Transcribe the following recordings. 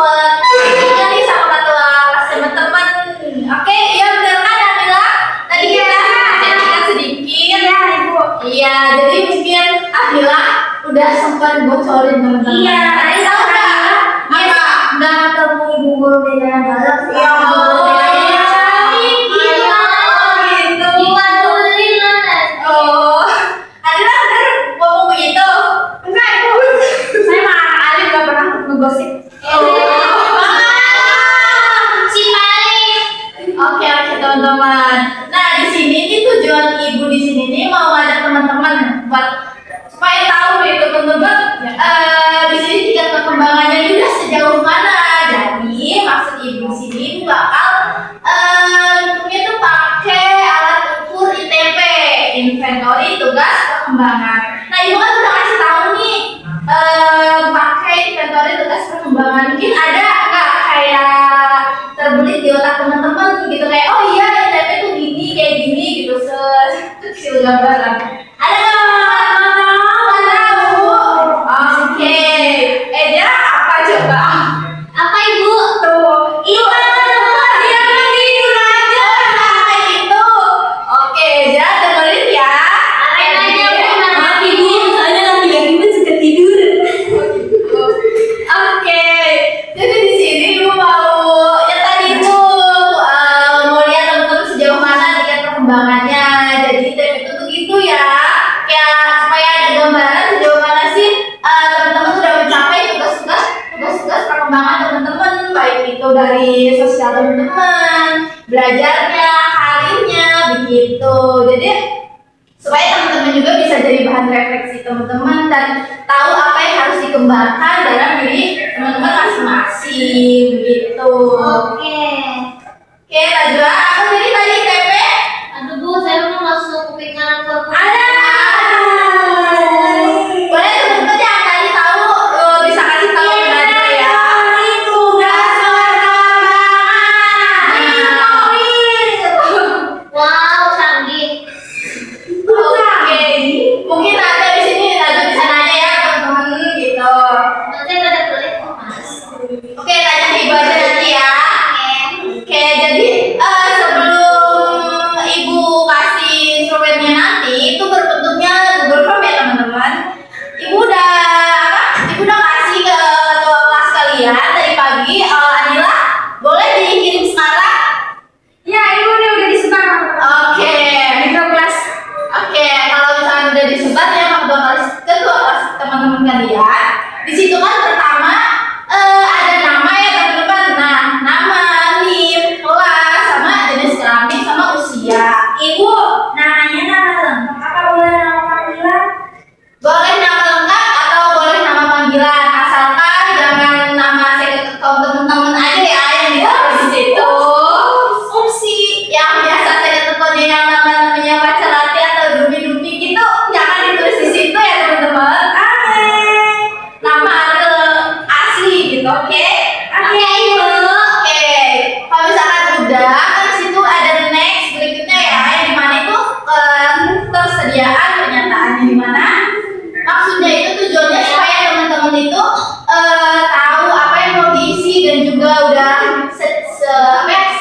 sempet tanya nih sama ketua kelas teman-teman. Oke, iya benar kan Amila? Tadi kita ceritakan sedikit. Iya, Ibu. Iya, jadi mungkin Amila udah sempat bocorin teman-teman. Iya, tadi tahu nggak? Apa? Nggak ketemu ibu guru di dalam galak sih. Ya Allah. Oh, Adila bener ngomong begitu? Enggak, Ibu. Saya mah anak alim nggak pernah ngegosip. Oke teman-teman. Nah di sini nih tujuan ibu di sini nih mau ngajak teman-teman buat supaya tahu nih teman-teman di sini tingkat perkembangannya ini udah sejauh mana. Jadi maksud ibu di sini bakal hitungnya tuh pakai alat ukur ITP, inventory tugas perkembangan. Nah ibu kan udah kasih tahu nih pakai inventory tugas perkembangan. Mungkin ada nggak kayak terbelit di otak teman-teman gitu kayak oh iya ITP tuh gini kayak gini gitu kecil gambaran. Ada nggak tahu? Oke, Eja apa coba? Apa Ibu? Tuh, itu dia gitu aja kayak gitu. Oke, Eja dengerin ya. Arahin aja, Bu. Maaf Ibu, soalnya laki-laki suka tidur. Oke, jadi di sini Ibu mau ya tadi Bu mau lihat teman-teman sejauh mana tingkat perkembangannya. Jadi ITP itu begitu ya. Kayak supaya ada gambaran sejauh mana sih teman-teman sudah mencapai tugas-tugas perkembangan teman-teman, baik itu dari sosial teman-teman, belajarnya, karirnya, begitu. Jadi supaya teman-teman juga bisa jadi bahan refleksi teman-teman dan tahu apa yang harus dikembangkan dalam diri teman-teman masing-masing begitu. Oke. Oke, Najwa, aku jadi tadi TP. Aduh Bu, saya mau masuk kupingan ke Ada. Boleh teman-teman yang tadi tahu bisa kasih tahu ke Najwa ya. Tugas perkembangan. Wow, canggih. Oke, mungkin ada di sini Najwa bisa nanya ya teman-teman gitu. Nanti ada pelit kok Mas. Oke, tanya Ibu aja nanti ya. Oke, jadi sebelum Ibu kasih instrumennya nanti itu berbentuknya Google Form ya teman-teman. Ibu udah kasih ke ketua kelas kalian dari pagi. Adila, boleh dikirim sekarang? Ya, Ibu ini udah disebar. Oke. Di grup kelas. Oke, kalau misalnya udah disebar ya kedua kelas teman-teman kalian. Di situ kan pertama ada nama ya teman-teman. Nah, nama, NIM, kelas, sama jenis kelamin, sama usia. Ibu, Namanya nama lengkap apa boleh nama panggilan? boleh nama lengkap atau boleh nama panggilan, asalkan jangan nama second account teman-teman aja ya yang ditaruh di situ. Opsi yang biasa second account-nya yang namanya baca latih atau dupi-dupi gitu jangan ditulis di situ ya teman-teman. Nama asli gitu, oke? Oke, Ibu. Oke, kalau misalkan udah kan di situ ada next berikutnya ya, yang dimana itu ketersediaan pernyataannya di mana. Maksudnya itu tujuannya supaya teman-teman itu tahu apa yang mau diisi dan juga udah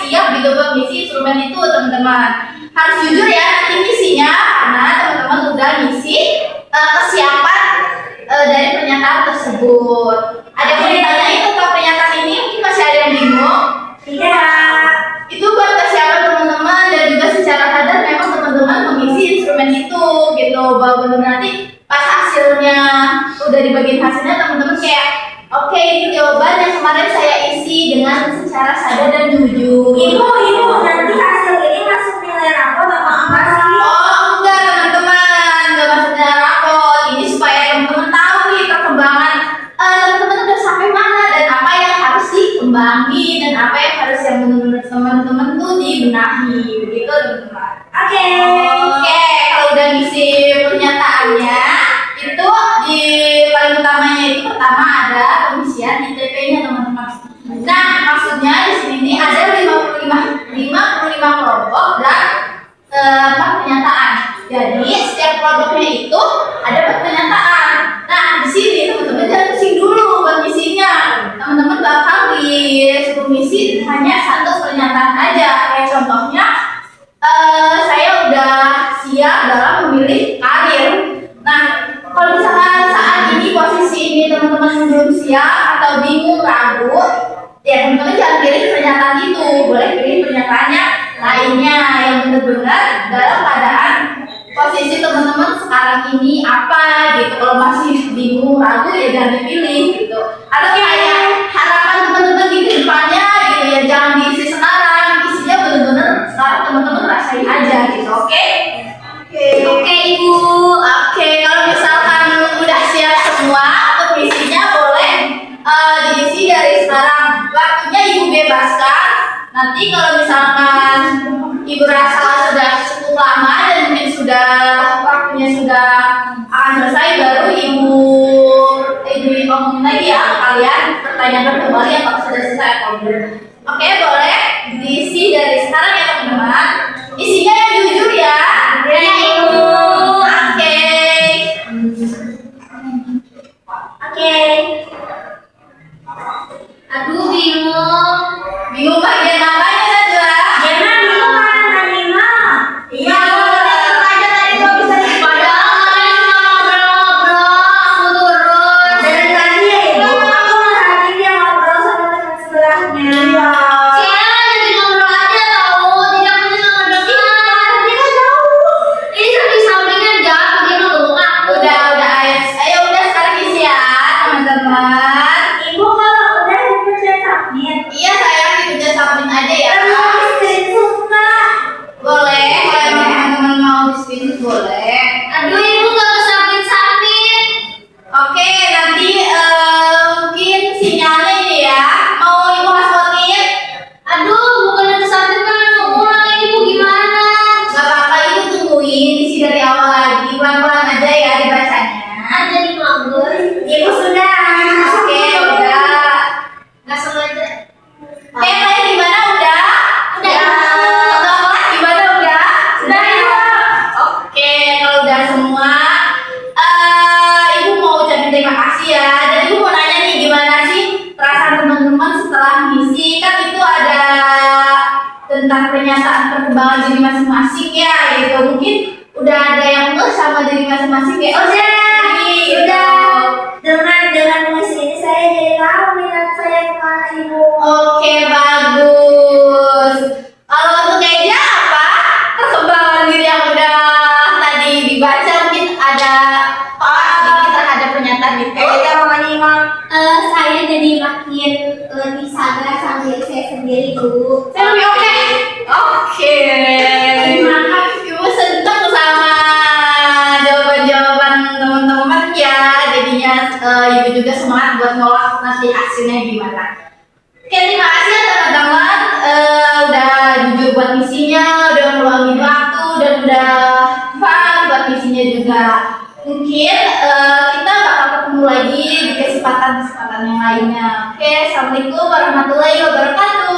siap gitu buat ngisi instrumen itu teman-teman. Harus jujur ya nanti ngisinya karena teman-teman udah ngisi kesiapan dari pernyataan tersebut. Ada yang mau ditanyain tentang pernyataan ini? Mungkin masih ada yang bingung? Tidak. Itu buat kesiapan teman-teman dan juga secara sadar memang teman-teman mengisi instrumen itu gitu bahwa benar nanti pas hasilnya udah dibagiin hasilnya teman-teman kayak oke ini jawaban yang kemarin saya isi dengan secara sadar dan jujur. Ibu, nanti hasil ini masuk nilai rapor atau apa sih? Oh enggak teman-teman, enggak maksudnya rapot. Ini supaya teman-teman tahu nih perkembangan teman-teman udah sampai mana dan apa yang harus dikembangi dan apa yang harus yang benar-benar teman-teman tuh dibenahi begitu teman-teman. Oke. Oke, kalau udah ngisi pernyataannya itu di paling utamanya itu pertama ada pengisian ITP-nya teman-teman. Nah, maksudnya di sini ada 55 kelompok dan 4 pernyataan. Jadi setiap kelompoknya itu ada 4 pernyataan. Nah, di sini teman-teman jangan pusing dulu buat isinya. Teman-teman bakal ini apa gitu. Kalau masih bingung ragu ya jangan dipilih gitu. Atau kayak harapan teman-teman di depannya gitu ya, jangan diisi sekarang, isinya benar-benar sekarang teman-teman rasain aja gitu. Oke? Oke, Ibu. Oke, kalau misalkan udah siap semua untuk isinya boleh diisi dari sekarang. Waktunya Ibu bebaskan. Nanti kalau misalkan Ibu rasa sudah cukup lama dan mungkin sudah waktunya sudah akan selesai, baru Ibu ngomongin lagi ya ke kalian, pertanyakan kembali apakah sudah selesai atau belum. Oke, boleh diisi dari sekarang ya teman-teman. Isinya yang jujur ya. Ya, Ibu. Oke. Oke. Aduh, bingung. Bingung bagian apanya, Najwa? Jangan dulu kan, Hanima. Iya, aja tadi gua bisa Dari tadi ya, Ibu. Aku merhatiin dia ngobrol sama teman sebelahnya. Udah, ayo udah sekarang isi ya, teman-teman. Ibu kalau udah dipencet submit. Iya sayang, dipencet submit aja ya. Terus screenshot nggak? Boleh, kalau emang teman-teman mau di screenshot boleh. Aduh, Ibu nggak ke submit. Oke, nanti mungkin sinyalnya ini ya. Mau Ibu hotspotin? Aduh, bukannya ke submit kan ulang ini, Ibu gimana? Gak apa-apa, Ibu tungguin isi dari awal lagi. Pelan-pelan aja ya dibacanya. Jadi nganggur. Ibu sudah. Oke, udah. Nggak sengaja. Oke, kalian gimana? Udah? Udah. Atau kelas gimana? Udah? Sudah, Ibu. Oke, kalau udah semua, Ibu mau ucapin terima kasih ya. Dan Ibu mau nanya nih, gimana sih perasaan teman-teman setelah ngisi? Kan itu ada tentang pernyataan perkembangan diri masing-masing ya, gitu. Mungkin udah ada yang sama diri masing-masing ya. Sudah. Dengan mengisi ini saya jadi tahu minat saya kemana, Ibu. Oke, bagus. Kalau untuk Eja apa? Perkembangan diri yang udah tadi dibaca, mungkin ada sedikit terhadap pernyataan itu. Saya jadi makin lebih sadar sama diri saya sendiri, Bu. Lebih oke. Oke. Ibu senang sama jawaban-jawaban teman-teman ya. Jadinya Ibu juga semangat buat nolak nanti hasilnya gimana. Oke, terima kasih ya teman-teman. Udah jujur buat misinya, udah meluangin waktu, dan udah fun buat misinya juga. Mungkin kita bakal ketemu lagi di kesempatan-kesempatan yang lainnya. Oke, assalamualaikum warahmatullahi wabarakatuh.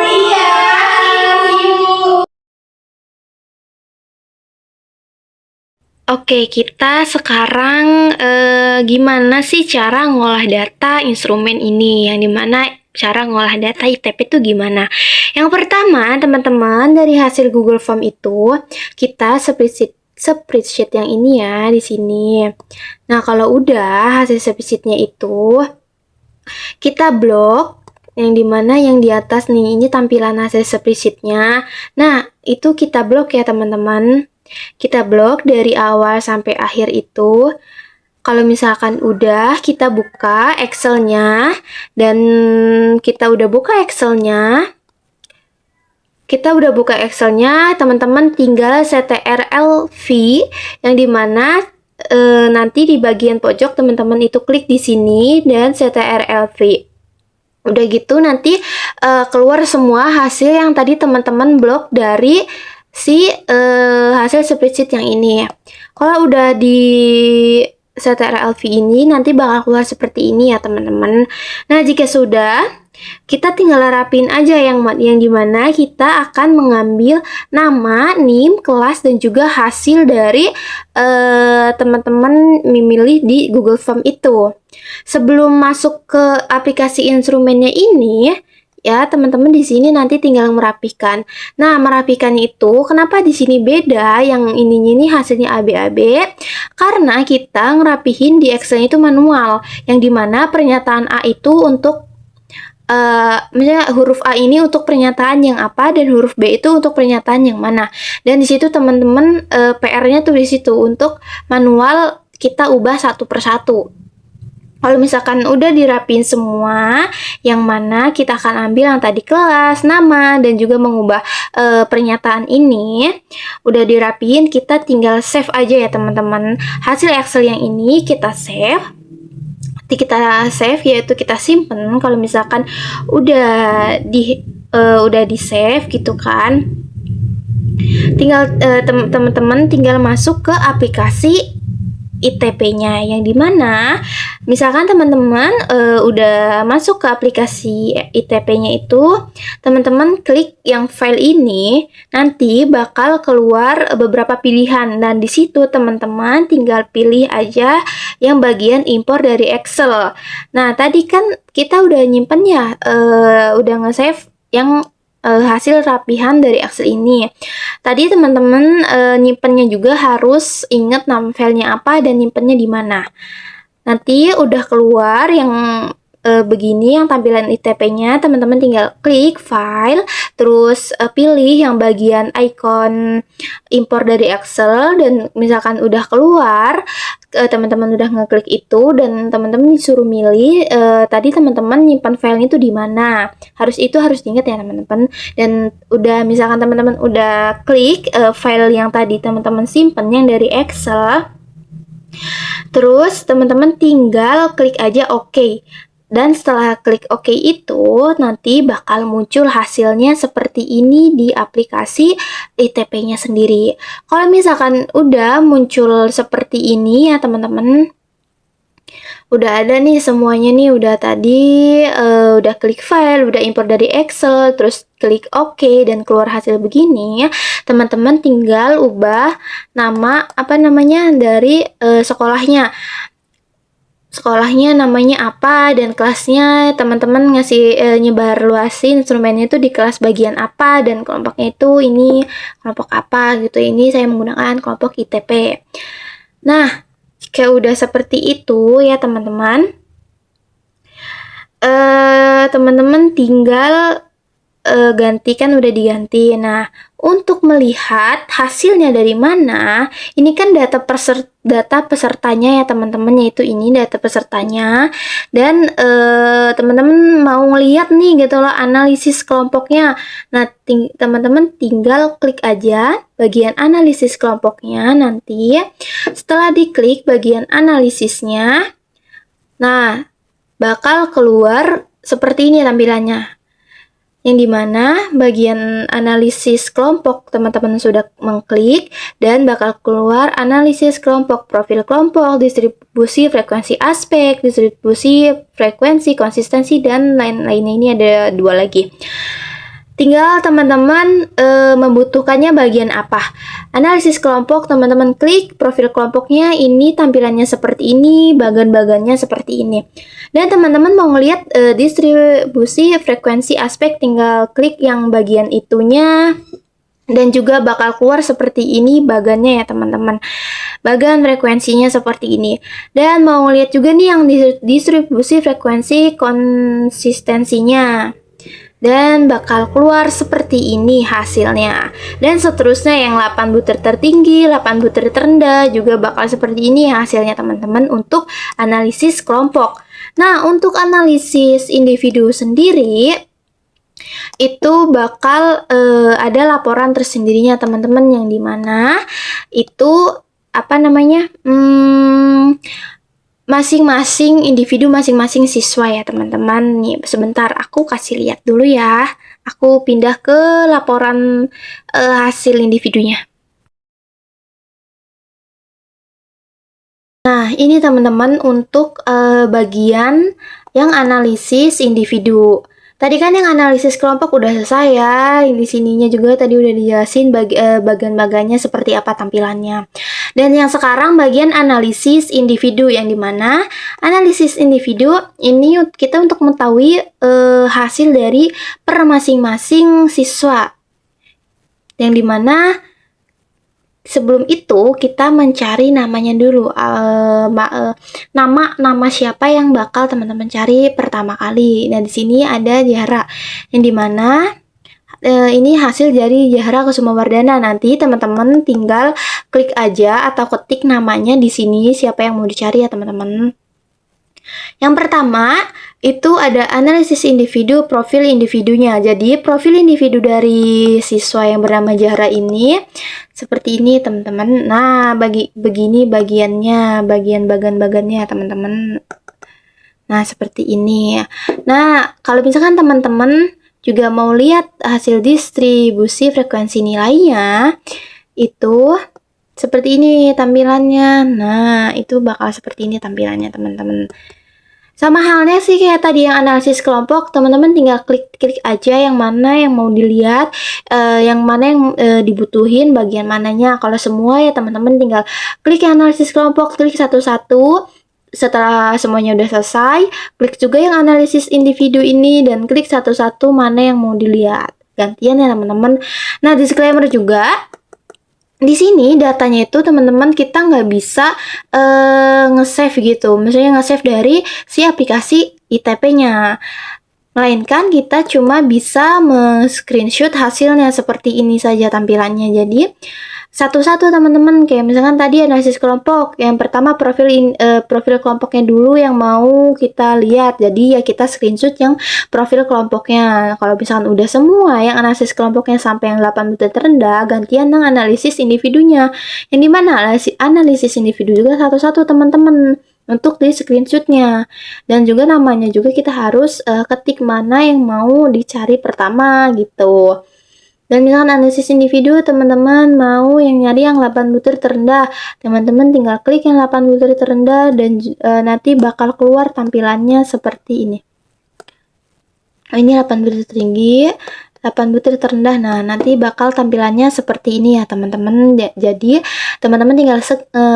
Iya, see you. Oke, kita sekarang gimana sih cara ngolah data instrumen ini? Yang dimana cara ngolah data ITP itu gimana? Yang pertama, teman-teman, dari hasil Google Form itu kita spreadsheet yang ini ya di sini. Nah, kalau udah hasil spreadsheetnya itu kita blok, yang dimana yang di atas nih ini tampilan hasil spreadsheetnya. Nah, itu kita blok ya teman-teman. Kita blok dari awal sampai akhir itu. Kalau misalkan udah kita buka Excel-nya, dan kita udah buka Excel-nya, teman-teman tinggal CTRL-V, yang dimana nanti di bagian pojok teman-teman itu klik di sini dan CTRL-V. Udah gitu nanti keluar semua hasil yang tadi teman-teman blok dari si hasil spreadsheet yang ini. Kalau udah di CTRL-V ini nanti bakal keluar seperti ini ya teman-teman. Nah, jika sudah, kita tinggal rapin aja yang dimana kita akan mengambil nama, NIM, kelas, dan juga hasil dari teman-teman memilih di Google Form itu. Sebelum masuk ke aplikasi instrumennya ini, ya teman-teman di sini nanti tinggal merapikan. Nah, merapikan itu kenapa di sini beda, yang ininya ini hasilnya AB-AB, karena kita ngerapihin di Excel itu manual, yang dimana pernyataan A itu untuk misalnya huruf A ini untuk pernyataan yang apa dan huruf B itu untuk pernyataan yang mana. Dan di situ teman-teman PR-nya tuh di situ untuk manual kita ubah satu persatu. Kalau misalkan udah dirapin semua, yang mana kita akan ambil yang tadi kelas, nama, dan juga mengubah pernyataan ini. Udah dirapin, kita tinggal save aja ya teman-teman. Hasil Excel yang ini kita save. Yaitu kita simpen. Kalau misalkan udah di save gitu kan, tinggal teman-teman tinggal masuk ke aplikasi ITP-nya, yang dimana misalkan teman-teman udah masuk ke aplikasi ITP-nya itu, teman-teman klik yang file ini, nanti bakal keluar beberapa pilihan, dan di situ teman-teman tinggal pilih aja yang bagian impor dari Excel. Nah, tadi kan kita udah nyimpen ya, udah nge-save yang hasil rapihan dari Excel ini. Tadi teman-teman nyimpennya juga harus ingat nama filenya apa dan nyimpennya di mana. Nanti udah keluar yang begini yang tampilan ITP-nya, teman-teman tinggal klik file, terus pilih yang bagian icon impor dari Excel, dan misalkan udah keluar, teman-teman udah ngeklik itu, dan teman-teman disuruh milih tadi teman-teman nyimpan filenya itu di mana. Harus diingat ya teman-teman. Dan udah misalkan teman-teman udah klik file yang tadi teman-teman simpen yang dari Excel, terus teman-teman tinggal klik aja OK. Dan setelah klik OK itu, nanti bakal muncul hasilnya seperti ini di aplikasi ITP-nya sendiri. Kalau misalkan udah muncul seperti ini ya teman-teman, udah ada nih semuanya nih, udah tadi udah klik file, udah impor dari Excel, terus klik OK dan keluar hasil begini, teman-teman tinggal ubah nama dari sekolahnya namanya apa, dan kelasnya teman-teman ngasih nyebar luasin instrumennya itu di kelas bagian apa, dan kelompoknya itu ini kelompok apa gitu. Ini saya menggunakan kelompok ITP. Nah, jika udah seperti itu ya teman-teman, teman-teman tinggal gantikan, udah diganti. Nah, untuk melihat hasilnya dari mana, ini kan data pesertanya ya teman-teman, yaitu ini data pesertanya, dan teman-teman mau ngeliat nih gitu loh analisis kelompoknya. Nah, teman-teman tinggal klik aja bagian analisis kelompoknya. Nanti setelah diklik bagian analisisnya, nah bakal keluar seperti ini tampilannya, yang dimana bagian analisis kelompok teman-teman sudah mengklik, dan bakal keluar analisis kelompok, profil kelompok, distribusi frekuensi aspek, distribusi frekuensi konsistensi, dan lain-lainnya. Ini ada 2 lagi. Tinggal teman-teman membutuhkannya bagian apa. Analisis kelompok, teman-teman klik profil kelompoknya, ini tampilannya seperti ini, bagan-bagannya seperti ini. Dan teman-teman mau ngelihat distribusi frekuensi aspek, tinggal klik yang bagian itunya, dan juga bakal keluar seperti ini bagannya ya teman-teman. Bagan frekuensinya seperti ini. Dan mau ngelihat juga nih yang distribusi frekuensi konsistensinya, dan bakal keluar seperti ini hasilnya. Dan seterusnya yang 8 butir tertinggi, 8 butir terendah juga bakal seperti ini hasilnya teman-teman untuk analisis kelompok. Nah, untuk analisis individu sendiri itu bakal ada laporan tersendirinya teman-teman, yang dimana itu masing-masing individu, masing-masing siswa ya teman-teman. Nih, sebentar aku kasih lihat dulu ya. Aku pindah ke laporan hasil individunya. Nah, ini teman-teman untuk bagian yang analisis individu. Tadi kan yang analisis kelompok udah selesai ya. Di sininya juga tadi udah dijelasin bagian-bagiannya seperti apa tampilannya. Dan yang sekarang bagian analisis individu, yang dimana analisis individu ini kita untuk mengetahui hasil dari per masing-masing siswa. Yang dimana sebelum itu kita mencari namanya dulu. Nama siapa yang bakal teman-teman cari pertama kali. Nah, di sini ada Zahra, yang dimana ini hasil dari Zahra Kusumawardana. Nanti teman-teman tinggal klik aja atau ketik namanya di sini siapa yang mau dicari ya teman-teman. Yang pertama itu ada analisis individu, profil individunya. Jadi profil individu dari siswa yang bernama Zahra ini seperti ini teman-teman. Nah, begini bagiannya, bagian-bagiannya teman-teman. Nah, seperti ini. Nah, kalau misalkan teman-teman juga mau lihat hasil distribusi frekuensi nilainya, itu seperti ini tampilannya. Nah, itu bakal seperti ini tampilannya teman-teman. Sama halnya sih kayak tadi yang analisis kelompok, teman-teman tinggal klik aja yang mana yang mau dilihat, yang mana yang dibutuhin bagian mananya. Kalau semua ya teman-teman tinggal klik yang analisis kelompok, klik satu-satu. Setelah semuanya udah selesai, klik juga yang analisis individu ini dan klik satu-satu mana yang mau dilihat. Gantian ya teman-teman. Nah, disclaimer juga, di sini datanya itu teman-teman kita nggak bisa nge-save gitu. Misalnya nge-save dari si aplikasi ITP-nya. Melainkan kita cuma bisa screenshot hasilnya seperti ini saja tampilannya. Jadi satu-satu teman-teman, kayak misalkan tadi analisis kelompok, yang pertama profil kelompoknya dulu yang mau kita lihat. Jadi ya kita screenshot yang profil kelompoknya. Kalau misalkan udah semua yang analisis kelompoknya sampai yang 8 butir terendah, gantian yang analisis individunya. Yang dimana analisis individu juga satu-satu teman-teman untuk di screenshotnya. Dan juga namanya juga kita harus ketik mana yang mau dicari pertama gitu. Dan misalkan analisis individu, teman-teman mau yang nyari yang 8 butir terendah, teman-teman tinggal klik yang 8 butir terendah dan nanti bakal keluar tampilannya seperti ini. Ini 8 butir tertinggi, 8 butir terendah. Nah, nanti bakal tampilannya seperti ini ya teman-teman. Jadi teman-teman tinggal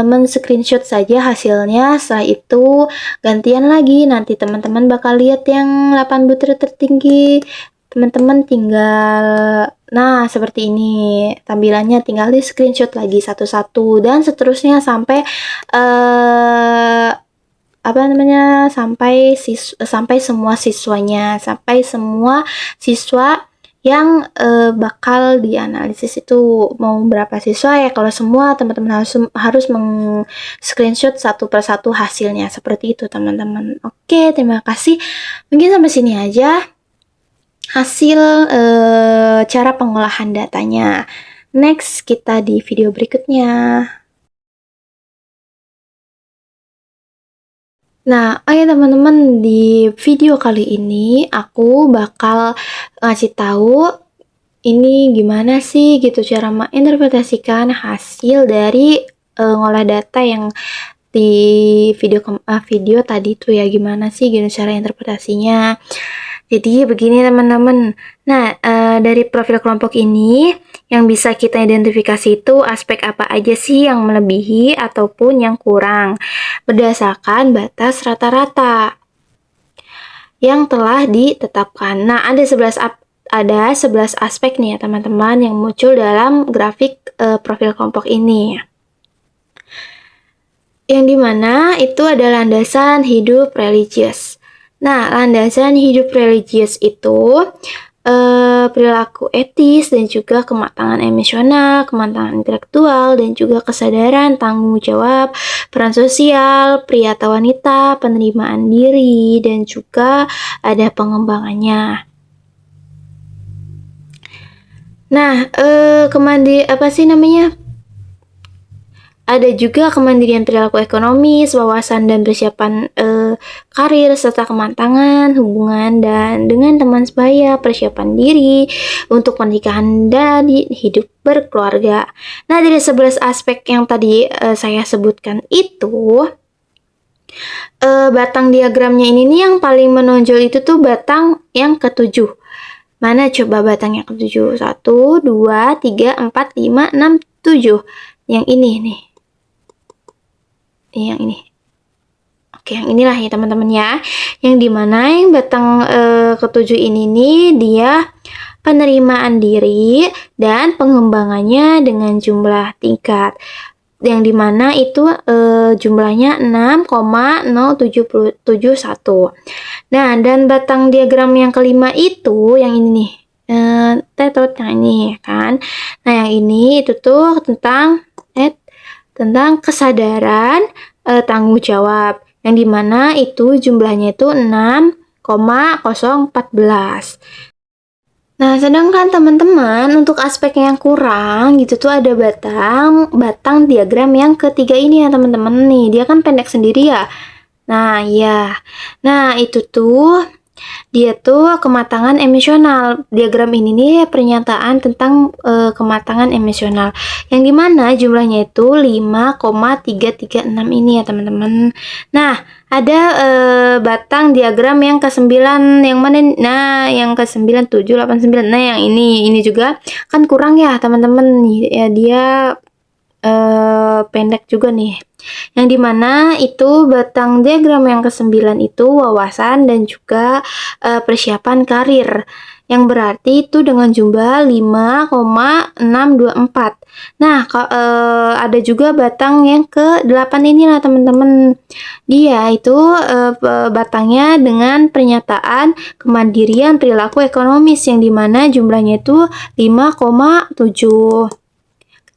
men-screenshot saja hasilnya. Setelah itu gantian lagi, nanti teman-teman bakal lihat yang 8 butir tertinggi. Teman-teman tinggal, nah seperti ini tampilannya, tinggal di screenshot lagi satu-satu dan seterusnya sampai sampai semua siswanya, sampai semua siswa yang bakal dianalisis itu. Mau berapa siswa ya, kalau semua teman-teman harus screenshot satu persatu hasilnya seperti itu teman-teman. Oke, terima kasih, mungkin sampai sini aja hasil cara pengolahan datanya. Next, kita di video berikutnya. Nah, oke teman-teman, di video kali ini aku bakal ngasih tahu ini gimana sih gitu cara menginterpretasikan hasil dari ngolah data yang di video tadi tuh ya, gimana sih gitu cara interpretasinya. Jadi begini teman-teman. Nah, dari profil kelompok ini yang bisa kita identifikasi itu aspek apa aja sih yang melebihi ataupun yang kurang berdasarkan batas rata-rata yang telah ditetapkan. Nah, ada 11 aspek nih ya teman-teman yang muncul dalam grafik profil kelompok ini. Yang dimana itu ada landasan hidup religius. Nah, landasan hidup religius itu perilaku etis dan juga kematangan emosional, kematangan intelektual, dan juga kesadaran, tanggung jawab, peran sosial, pria atau wanita, penerimaan diri, dan juga ada pengembangannya. Nah, ada juga kemandirian perilaku ekonomis, wawasan dan persiapan karir, serta kematangan, hubungan dan dengan teman sebaya, persiapan diri untuk pernikahan dan hidup berkeluarga. Nah, dari 11 aspek yang tadi saya sebutkan itu, batang diagramnya ini nih yang paling menonjol itu tuh batang yang ke-7. Mana coba batang yang ke-7? 1, 2, 3, 4, 5, 6, 7. Yang ini nih. Yang ini. Oke, yang inilah ya teman-teman ya. Yang dimana yang batang ke-7 ini nih dia penerimaan diri dan pengembangannya dengan jumlah tingkat. Yang dimana itu jumlahnya 6,0771. Nah, dan batang diagram yang kelima itu yang ini nih. Tetot yang ini kan. Nah, yang ini itu tuh tentang kesadaran tanggung jawab. Yang dimana itu jumlahnya itu 6,014. Nah, sedangkan teman-teman untuk aspek yang kurang gitu tuh ada batang diagram yang ketiga ini ya teman-teman nih. Dia kan pendek sendiri ya. Nah, ya. Nah, itu tuh dia tuh kematangan emosional. Diagram ini nih pernyataan tentang kematangan emosional. Yang dimana jumlahnya itu 5,336 ini ya teman-teman. Nah, ada batang diagram yang ke-9 yang mana? Nah, yang ke-9, 7, 8, 9. Nah, yang ini juga kan kurang ya teman-teman. Ya, dia pendek juga nih. Yang dimana itu batang diagram yang ke-9 itu wawasan dan juga persiapan karir. Yang berarti itu dengan jumlah 5,624. Nah, ada juga batang yang ke-8 inilah teman-teman. Dia itu batangnya dengan pernyataan kemandirian perilaku ekonomis yang dimana jumlahnya itu 5,7.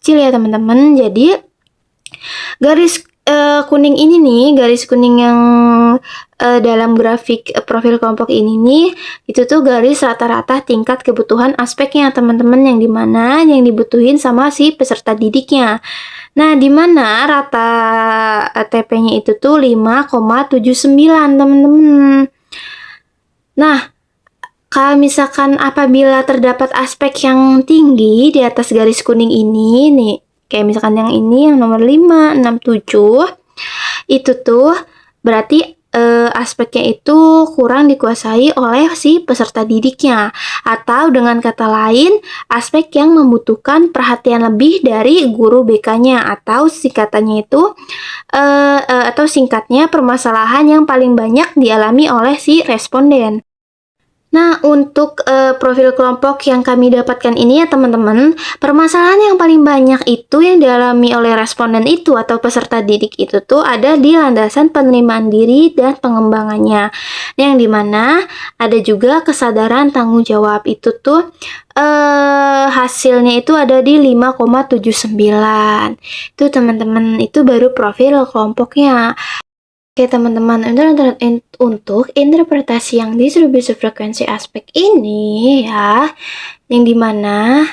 Kecil ya teman-teman. Jadi garis kuning ini nih, garis kuning yang dalam grafik profil kelompok ini nih, itu tuh garis rata-rata tingkat kebutuhan aspeknya teman-teman, yang dimana yang dibutuhin sama si peserta didiknya. Nah, dimana rata TP-nya itu tuh 5,79 teman-teman. Nah, kalau misalkan apabila terdapat aspek yang tinggi di atas garis kuning ini nih, kayak misalkan yang ini yang nomor 5, 6, 7, itu tuh berarti aspeknya itu kurang dikuasai oleh si peserta didiknya. Atau dengan kata lain, aspek yang membutuhkan perhatian lebih dari guru BK-nya, atau singkatannya itu atau singkatnya permasalahan yang paling banyak dialami oleh si responden. Nah, untuk profil kelompok yang kami dapatkan ini ya teman-teman, permasalahan yang paling banyak itu yang dialami oleh responden itu atau peserta didik itu tuh ada di landasan penerimaan diri dan pengembangannya. Yang dimana ada juga kesadaran tanggung jawab itu tuh hasilnya itu ada di 5,79. Itu teman-teman, itu baru profil kelompoknya. Oke teman-teman, untuk interpretasi yang distribusi frekuensi aspek ini ya, yang dimana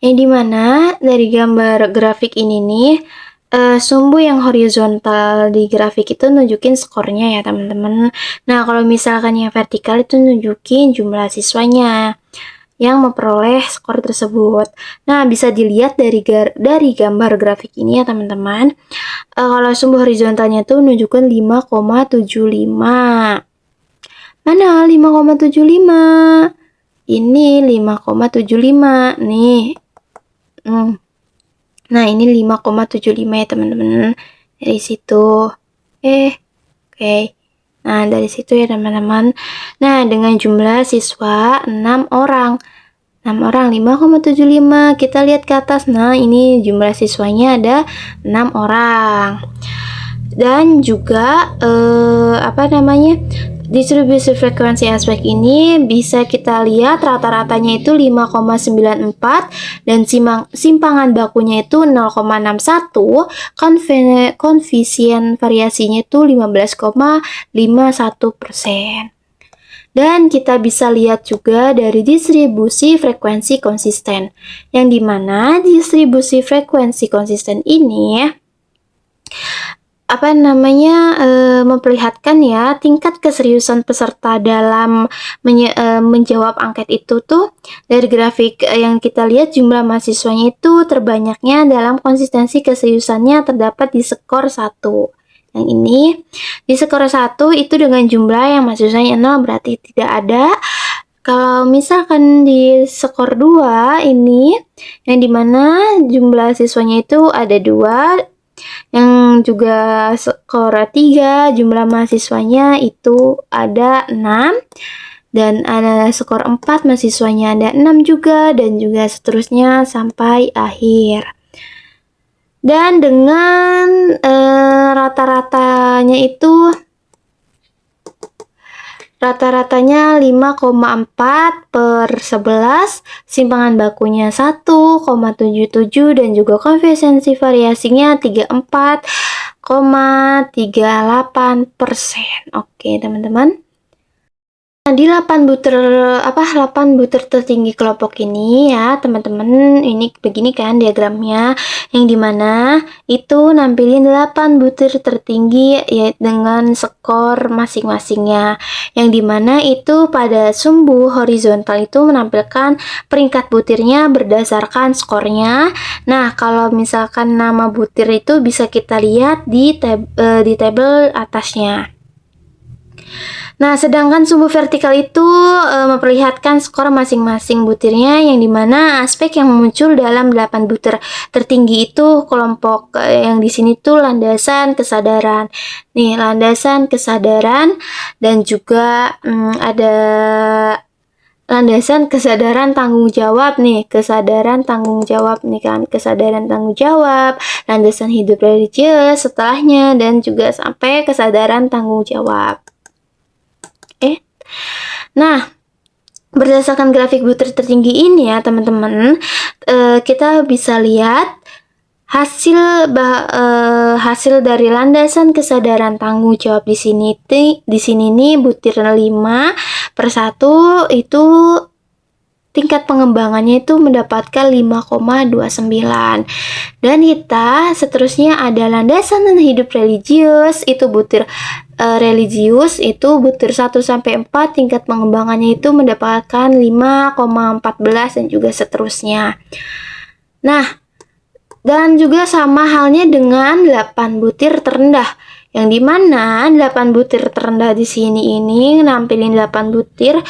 yang dimana dari gambar grafik ini nih, sumbu yang horizontal di grafik itu nunjukin skornya ya teman-teman. Nah, kalau misalkan yang vertikal itu nunjukin jumlah siswanya yang memperoleh skor tersebut. Nah, bisa dilihat dari gambar grafik ini ya teman-teman. Kalau sumbu horizontalnya tuh nunjukkan 5,75. Mana 5,75? Ini 5,75 nih. Nah, ini 5,75 ya teman-teman. Dari situ. Oke. Nah, dari situ ya teman-teman. Nah, dengan jumlah siswa 6 orang. 6 orang, 5,75. Kita lihat ke atas. Nah, ini jumlah siswanya ada 6 orang. Dan juga distribusi frekuensi aspek ini bisa kita lihat rata-ratanya itu 5,94 dan simpangan bakunya itu 0,61, koefisien variasinya itu 15,51%. Dan kita bisa lihat juga dari distribusi frekuensi konsisten, yang dimana distribusi frekuensi konsisten ini memperlihatkan ya tingkat keseriusan peserta dalam menjawab angket itu tuh dari grafik yang kita lihat jumlah mahasiswanya itu terbanyaknya dalam konsistensi keseriusannya terdapat di skor 1. Yang ini di skor 1 itu dengan jumlah yang mahasiswanya 0 berarti tidak ada. Kalau misalkan di skor 2 ini yang dimana jumlah siswanya itu ada 2 Yang juga skor 3, jumlah mahasiswanya itu ada 6. Dan ada skor 4, mahasiswanya ada 6 juga, dan juga seterusnya sampai akhir. Dan dengan rata-ratanya itu rata-ratanya 5,4/11, simpangan bakunya 1,77, dan juga koefisiensi variasinya 34,38%. Oke, teman-teman. Nah, di 8 butir tertinggi kelompok ini ya, teman-teman, ini begini kan diagramnya, yang dimana itu nampilin 8 butir tertinggi ya dengan skor masing-masingnya, yang dimana itu pada sumbu horizontal itu menampilkan peringkat butirnya berdasarkan skornya. Nah, kalau misalkan nama butir itu bisa kita lihat di tabel atasnya. Nah, sedangkan sumbu vertikal itu memperlihatkan skor masing-masing butirnya, yang dimana aspek yang muncul dalam 8 butir tertinggi itu kelompok yang di sini tuh landasan kesadaran. Nih, landasan kesadaran, dan juga ada landasan kesadaran tanggung jawab nih, kesadaran tanggung jawab nih kan, kesadaran tanggung jawab, landasan hidup religius setelahnya, dan juga sampai kesadaran tanggung jawab. Nah, berdasarkan grafik butir tertinggi ini ya teman-teman, kita bisa lihat hasil dari landasan kesadaran tanggung jawab di sini nih butir 5/1 itu tingkat pengembangannya itu mendapatkan 5,29. Dan kita seterusnya ada landasan hidup religius, itu butir religius itu butir 1-4, tingkat pengembangannya itu mendapatkan 5,14, dan juga seterusnya. Nah, dan juga sama halnya dengan 8 butir terendah, yang dimana 8 butir terendah di sini ini nampilin 8 butir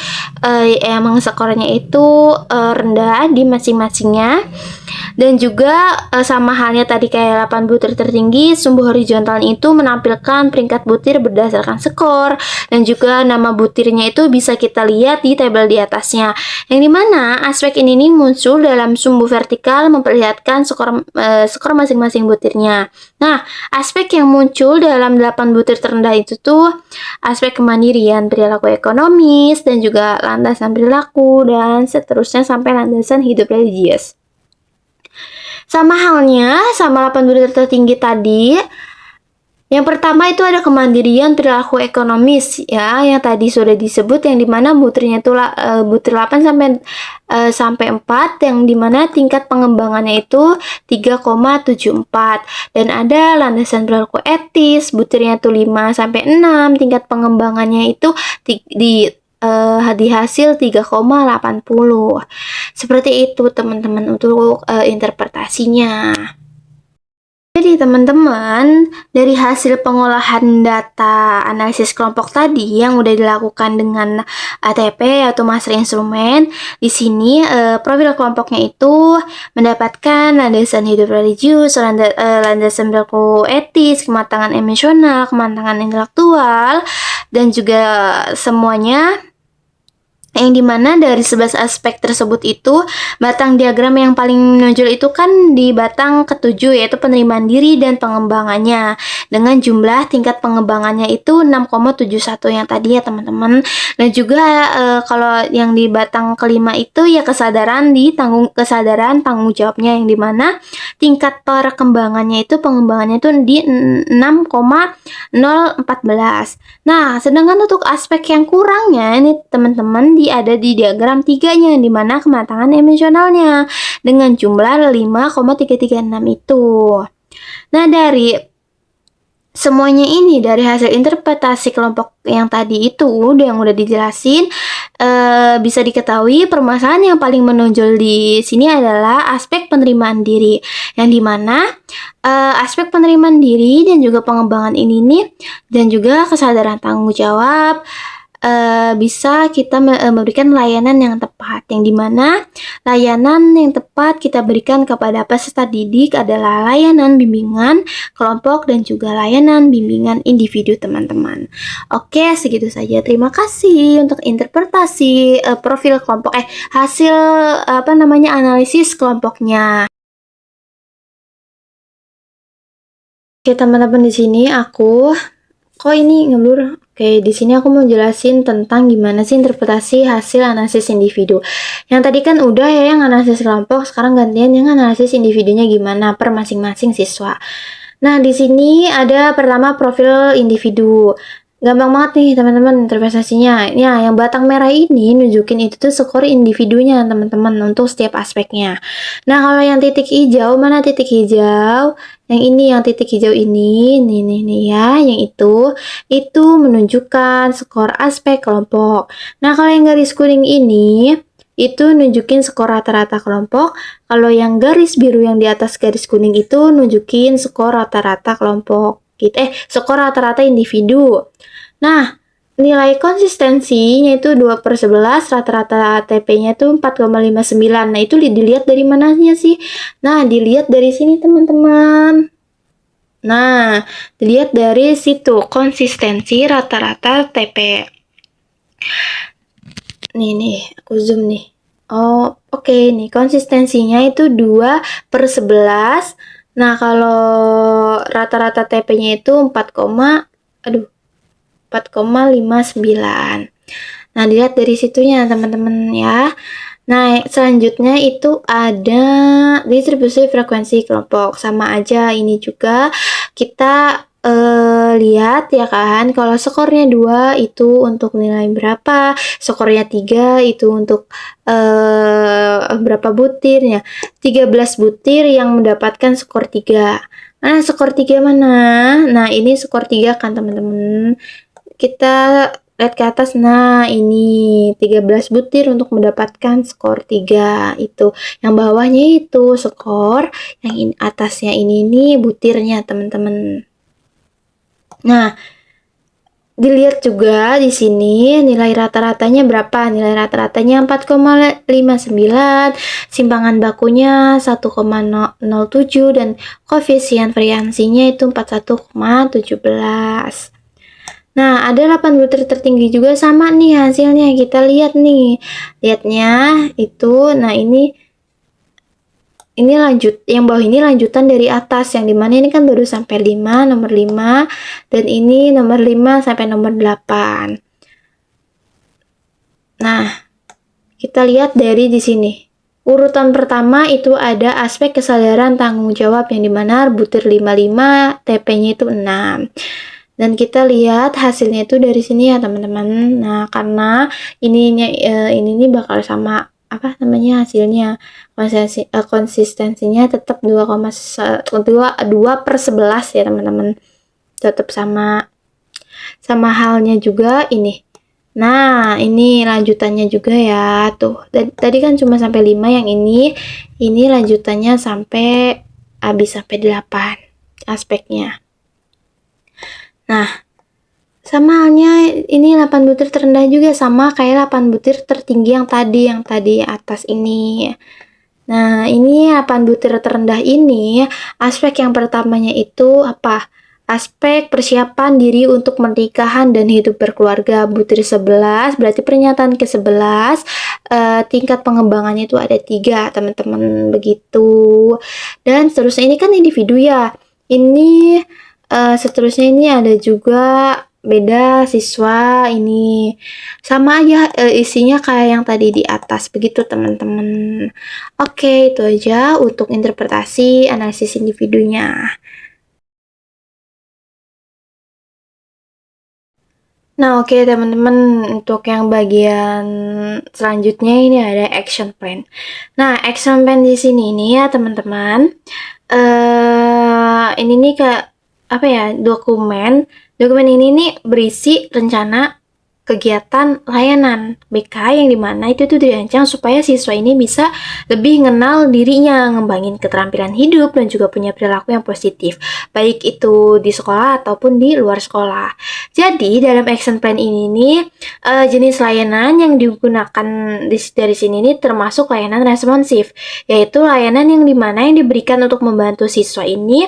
emang skornya itu rendah di masing-masingnya. Dan juga sama halnya tadi kayak 8 butir tertinggi, sumbu horizontal itu menampilkan peringkat butir berdasarkan skor, dan juga nama butirnya itu bisa kita lihat di tabel di atasnya, yang dimana aspek ini nih muncul dalam sumbu vertikal memperlihatkan skor masing-masing butirnya. Nah, aspek yang muncul dalam 8 butir terendah itu tuh aspek kemandirian perilaku ekonomis, dan juga landasan perilaku, dan seterusnya sampai landasan hidup religius. Sama halnya sama 8 butir tertinggi tadi. Yang pertama itu ada kemandirian perilaku ekonomis ya, yang tadi sudah disebut, yang dimana butirnya itu butir 8 sampai 4, yang dimana tingkat pengembangannya itu 3,74. Dan ada landasan perilaku etis, butirnya itu 5-6, tingkat pengembangannya itu di hasil 3,80. Seperti itu teman-teman untuk interpretasinya. Jadi teman-teman, dari hasil pengolahan data analisis kelompok tadi yang udah dilakukan dengan ATP atau master instrumen, di sini profil kelompoknya itu mendapatkan landasan hidup religius, landasan perilaku etis, kematangan emosional, kematangan intelektual, dan juga semuanya, yang dimana dari 11 aspek tersebut itu batang diagram yang paling menonjol itu kan di batang ke-7, yaitu penerimaan diri dan pengembangannya, dengan jumlah tingkat pengembangannya itu 6,71 yang tadi ya teman-teman. Dan juga kalau yang di batang kelima itu ya kesadaran tanggung jawabnya, yang dimana tingkat perkembangannya itu pengembangannya itu di 6,014. Nah, sedangkan untuk aspek yang kurangnya ini teman-teman ada di diagram 3-nya, di mana kematangan emosionalnya dengan jumlah 5,336 itu. Nah, dari semuanya ini, dari hasil interpretasi kelompok yang tadi itu yang udah dijelasin, bisa diketahui permasalahan yang paling menonjol di sini adalah aspek penerimaan diri, yang dimana aspek penerimaan diri dan juga pengembangan ini nih, dan juga kesadaran tanggung jawab bisa kita memberikan layanan yang tepat, yang dimana layanan yang tepat kita berikan kepada peserta didik adalah layanan bimbingan kelompok dan juga layanan bimbingan individu teman-teman. Oke, segitu saja. Terima kasih untuk interpretasi profil kelompok hasil analisis kelompoknya. Oke, teman-teman, di sini aku kok ini ngeblur. Oke, di sini aku mau jelasin tentang gimana sih interpretasi hasil analisis individu. Yang tadi kan udah ya yang analisis kelompok, sekarang gantian yang analisis individunya gimana per masing-masing siswa. Nah, di sini ada pertama profil individu. Gampang banget nih teman-teman interpretasinya. Ya, yang batang merah ini nunjukin itu tuh skor individunya teman-teman untuk setiap aspeknya. Nah, kalau yang titik hijau, mana titik hijau? Yang ini, yang titik hijau ini, nih ya, yang itu menunjukkan skor aspek kelompok. Nah, kalau yang garis kuning ini, itu nunjukin skor rata-rata kelompok. Kalau yang garis biru yang di atas garis kuning itu nunjukin skor rata-rata kelompok. Skor rata-rata individu. Nah, nilai konsistensinya itu 2/11, rata-rata TP-nya itu 4,59. Nah, itu dilihat dari mananya sih? Nah, dilihat dari sini teman-teman. Nah, dilihat dari situ, konsistensi rata-rata TP. Nih, aku zoom nih. Oh, oke, nih konsistensinya itu 2/11. Nah, kalau rata-rata TP-nya itu 4,59. Nah, dilihat dari situnya teman-teman ya. Nah, selanjutnya itu ada distribusi frekuensi kelompok. Sama aja ini juga kita lihat ya kan, kalau skornya 2 itu untuk nilai berapa, skornya 3 itu untuk berapa butirnya, 13 butir yang mendapatkan skor 3. Nah, skor 3 mana? Nah, ini skor 3 kan teman-teman. Kita lihat ke atas, nah ini 13 butir untuk mendapatkan skor 3 itu. Yang bawahnya itu skor, yang atasnya ini nih butirnya teman-teman. Nah, dilihat juga di sini nilai rata-ratanya berapa? Nilai rata-ratanya 4,59, simpangan bakunya 1,07 dan koefisien variansinya itu 41,17. Nah, ada 8 butir tertinggi juga sama nih hasilnya. Kita lihat nih. Lihatnya itu, nah ini yang bawah ini lanjutan dari atas, yang dimana ini kan baru sampai 5, nomor 5, dan ini nomor 5 sampai nomor 8. Nah, kita lihat dari di sini. Urutan pertama itu ada aspek kesadaran tanggung jawab, yang dimana butir 55, TP-nya itu 6. Dan kita lihat hasilnya itu dari sini ya teman-teman. Nah, karena ini bakal sama hasilnya, konsistensinya tetap 2/11 ya teman-teman, tetap sama halnya juga ini. Nah, ini lanjutannya juga ya tuh, tadi kan cuma sampai 5, yang ini lanjutannya sampai habis sampai 8 aspeknya. Nah, sama halnya ini 8 butir terendah juga sama kayak 8 butir tertinggi yang tadi atas ini. Nah, ini 8 butir terendah ini, aspek yang pertamanya itu apa? Aspek persiapan diri untuk pernikahan dan hidup berkeluarga, butir 11, berarti pernyataan ke-11, tingkat pengembangannya itu ada 3, teman-teman, begitu. Dan seterusnya ini kan individu ya. Ini seterusnya ini ada juga beda siswa, ini sama aja isinya kayak yang tadi di atas, begitu teman-teman. Oke, itu aja untuk interpretasi analisis individunya. Nah, oke teman-teman, untuk yang bagian selanjutnya ini ada action plan. Nah, action plan di sini ini ya teman-teman, ini nih dokumen ini nih berisi rencana kegiatan layanan BK yang dimana itu tuh dirancang supaya siswa ini bisa lebih mengenal dirinya, ngembangin keterampilan hidup dan juga punya perilaku yang positif, baik itu di sekolah ataupun di luar sekolah. Jadi dalam action plan ini nih jenis layanan yang digunakan dari sini nih termasuk layanan responsif, yaitu layanan yang dimana yang diberikan untuk membantu siswa ini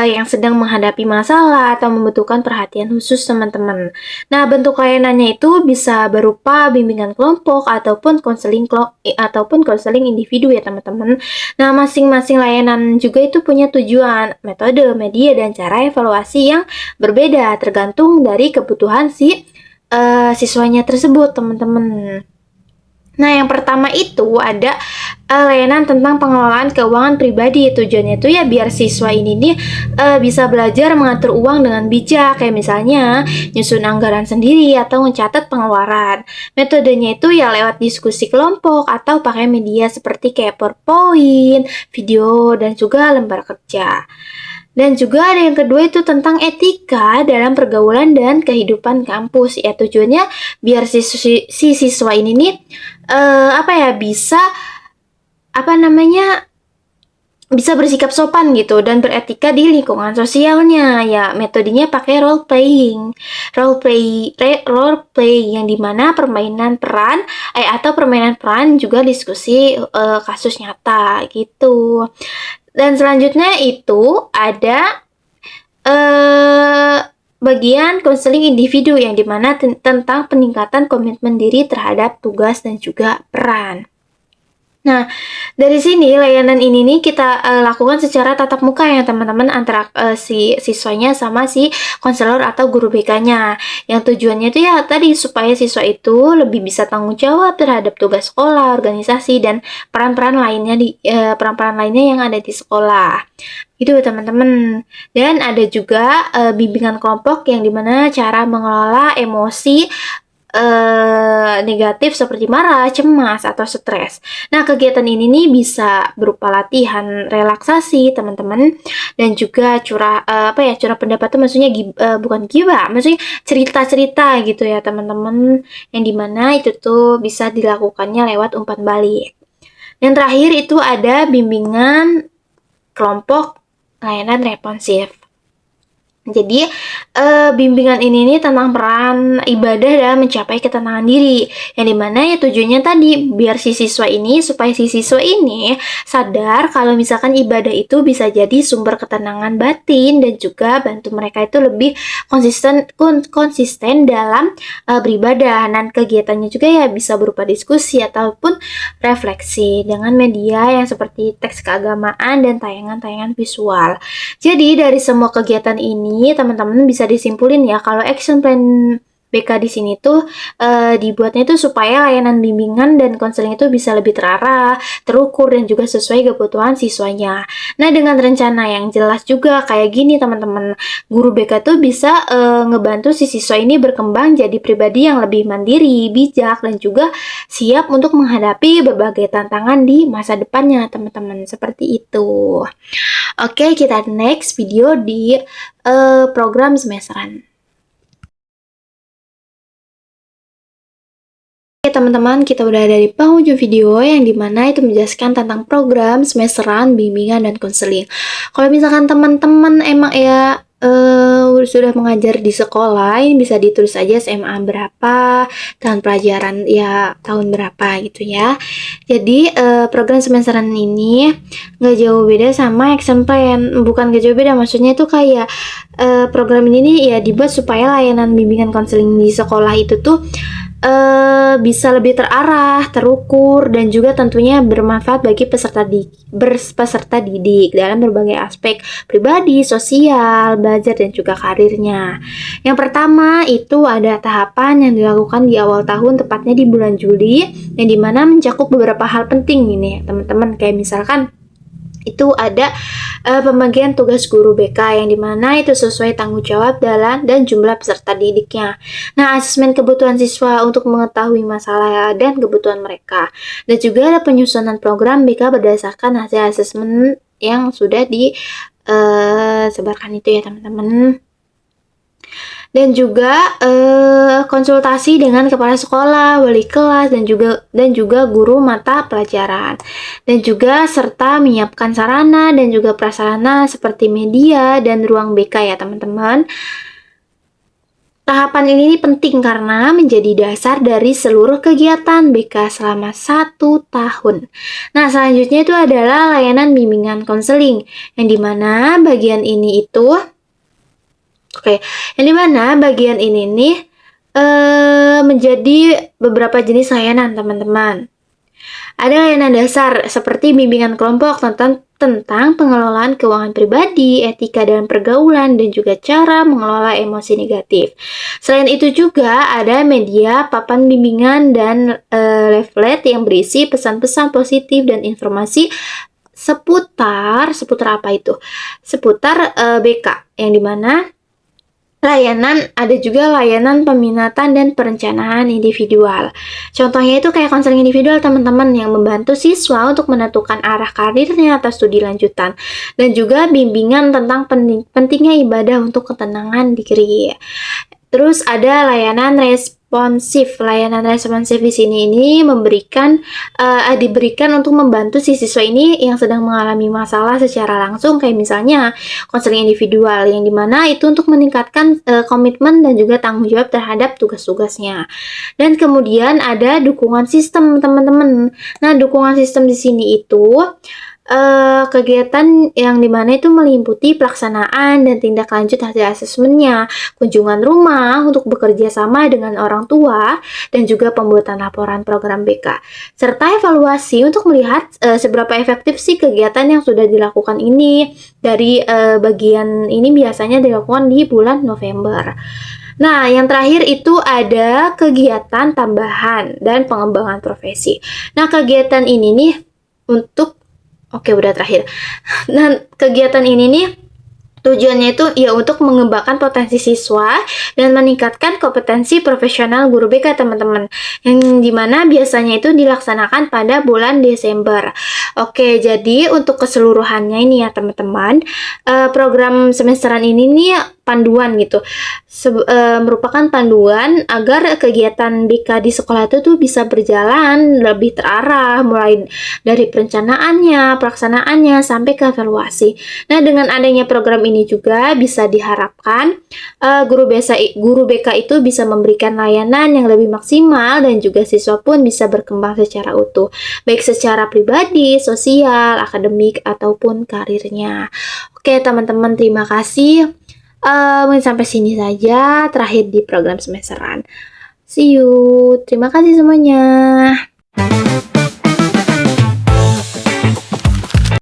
yang sedang menghadapi masalah atau membutuhkan perhatian khusus teman-teman. Nah, bentuk layanannya itu bisa berupa bimbingan kelompok ataupun konseling individu ya teman-teman. Nah, masing-masing layanan juga itu punya tujuan, metode, media, dan cara evaluasi yang berbeda tergantung dari kebutuhan si siswanya tersebut, teman-teman. Nah, yang pertama itu ada layanan tentang pengelolaan keuangan pribadi. Tujuannya itu ya biar siswa ini nih bisa belajar mengatur uang dengan bijak, kayak misalnya nyusun anggaran sendiri atau mencatat pengeluaran. Metodenya itu ya lewat diskusi kelompok atau pakai media seperti kayak PowerPoint, video, dan juga lembar kerja. Dan juga ada yang kedua itu tentang etika dalam pergaulan dan kehidupan kampus. Ya tujuannya biar si siswa ini nih bisa bersikap sopan gitu dan beretika di lingkungan sosialnya. Ya metodenya pakai role play yang dimana permainan peran juga diskusi kasus nyata gitu. Dan selanjutnya itu ada bagian konseling individu yang dimana tentang peningkatan komitmen diri terhadap tugas dan juga peran. Nah, dari sini layanan ini nih kita lakukan secara tatap muka ya teman-teman, antara si siswanya sama si konselor atau guru BK-nya. Yang tujuannya itu ya tadi supaya siswa itu lebih bisa tanggung jawab terhadap tugas sekolah, organisasi, dan peran-peran lainnya yang ada di sekolah. Itu teman-teman. Dan ada juga bimbingan kelompok yang dimana cara mengelola emosi negatif seperti marah, cemas, atau stres. Nah, kegiatan ini nih bisa berupa latihan relaksasi teman-teman, dan juga curah pendapat tuh maksudnya bukan gibah, maksudnya cerita-cerita gitu ya teman-teman, yang dimana itu tuh bisa dilakukannya lewat umpan balik. Yang terakhir itu ada bimbingan kelompok layanan responsif. Jadi bimbingan ini nih tentang peran ibadah dalam mencapai ketenangan diri, yang dimana ya tujuannya tadi biar supaya si siswa ini sadar kalau misalkan ibadah itu bisa jadi sumber ketenangan batin dan juga bantu mereka itu lebih konsisten dalam beribadah. Dan kegiatannya juga ya bisa berupa diskusi ataupun refleksi dengan media yang seperti teks keagamaan dan tayangan-tayangan visual. Jadi dari semua kegiatan ini teman-teman bisa disimpulin ya kalau action plan BK di sini tuh dibuatnya itu supaya layanan bimbingan dan konseling itu bisa lebih terarah, terukur, dan juga sesuai kebutuhan siswanya. Nah, dengan rencana yang jelas juga kayak gini teman-teman, guru BK tuh bisa ngebantu si siswa ini berkembang jadi pribadi yang lebih mandiri, bijak, dan juga siap untuk menghadapi berbagai tantangan di masa depannya teman-teman. Seperti itu. Oke, kita next video di program semesteran. Oke teman-teman, kita udah ada di penghujung video yang dimana itu menjelaskan tentang program semesteran, bimbingan, dan konseling. Kalau misalkan teman-teman emang ya sudah mengajar di sekolah, ini bisa ditulis aja SMA berapa, tahun pelajaran ya tahun berapa gitu ya. Jadi program semesteran ini nggak jauh beda sama action plan, bukan nggak jauh beda, maksudnya itu kayak program ini nih ya dibuat supaya layanan bimbingan konseling di sekolah itu tuh bisa lebih terarah, terukur, dan juga tentunya bermanfaat bagi peserta didik dalam berbagai aspek pribadi, sosial, belajar, dan juga karirnya. Yang pertama itu ada tahapan yang dilakukan di awal tahun, tepatnya di bulan Juli, yang dimana mencakup beberapa hal penting ini teman-teman, kayak misalkan itu ada pembagian tugas guru BK yang dimana itu sesuai tanggung jawab dan jumlah peserta didiknya. Nah, asesmen kebutuhan siswa untuk mengetahui masalah dan kebutuhan mereka. Dan juga ada penyusunan program BK berdasarkan hasil asesmen yang sudah disebarkan itu ya teman-teman. dan juga konsultasi dengan kepala sekolah, wali kelas, dan juga guru mata pelajaran, dan juga serta menyiapkan sarana dan juga prasarana seperti media dan ruang BK ya teman-teman. Tahapan ini penting karena menjadi dasar dari seluruh kegiatan BK selama 1 tahun. Nah, selanjutnya itu adalah layanan bimbingan konseling, yang dimana bagian ini itu yang dimana bagian ini nih menjadi beberapa jenis layanan teman-teman. Ada layanan dasar seperti bimbingan kelompok tentang pengelolaan keuangan pribadi, etika dalam pergaulan, dan juga cara mengelola emosi negatif. Selain itu juga ada media papan bimbingan dan leaflet yang berisi pesan-pesan positif dan informasi seputar apa itu? Seputar BK, yang dimana ada juga layanan peminatan dan perencanaan individual. Contohnya itu kayak konseling individual teman-teman yang membantu siswa untuk menentukan arah karirnya atau studi lanjutan. Dan juga bimbingan tentang pentingnya ibadah untuk ketenangan diri. Terus ada layanan responsif. Layanan responsif di sini ini diberikan untuk membantu si siswa ini yang sedang mengalami masalah secara langsung, kayak misalnya konseling individual, yang dimana itu untuk meningkatkan komitmen dan juga tanggung jawab terhadap tugas-tugasnya. Dan kemudian ada dukungan sistem teman-teman. Nah, dukungan sistem di sini itu kegiatan yang dimana itu meliputi pelaksanaan dan tindak lanjut hasil asesmennya, kunjungan rumah untuk bekerja sama dengan orang tua, dan juga pembuatan laporan program BK, serta evaluasi untuk melihat seberapa efektif sih kegiatan yang sudah dilakukan ini. Dari bagian ini biasanya dilakukan di bulan November. Nah, yang terakhir itu ada kegiatan tambahan dan pengembangan profesi. Nah, kegiatan ini nih udah terakhir. Nah, kegiatan ini nih tujuannya itu ya untuk mengembangkan potensi siswa dan meningkatkan kompetensi profesional guru BK teman-teman, yang dimana biasanya itu dilaksanakan pada bulan Desember. Oke, jadi untuk keseluruhannya ini ya teman-teman, program semesteran ini nih panduan gitu, merupakan panduan agar kegiatan BK di sekolah itu tuh bisa berjalan lebih terarah, mulai dari perencanaannya, pelaksanaannya, sampai ke evaluasi. Nah, dengan adanya program ini juga bisa diharapkan guru BK itu bisa memberikan layanan yang lebih maksimal, dan juga siswa pun bisa berkembang secara utuh, baik secara pribadi, sosial, akademik, ataupun karirnya. Oke teman-teman, terima kasih. Mungkin sampai sini saja terakhir di program semesteran. See you. Terima kasih semuanya.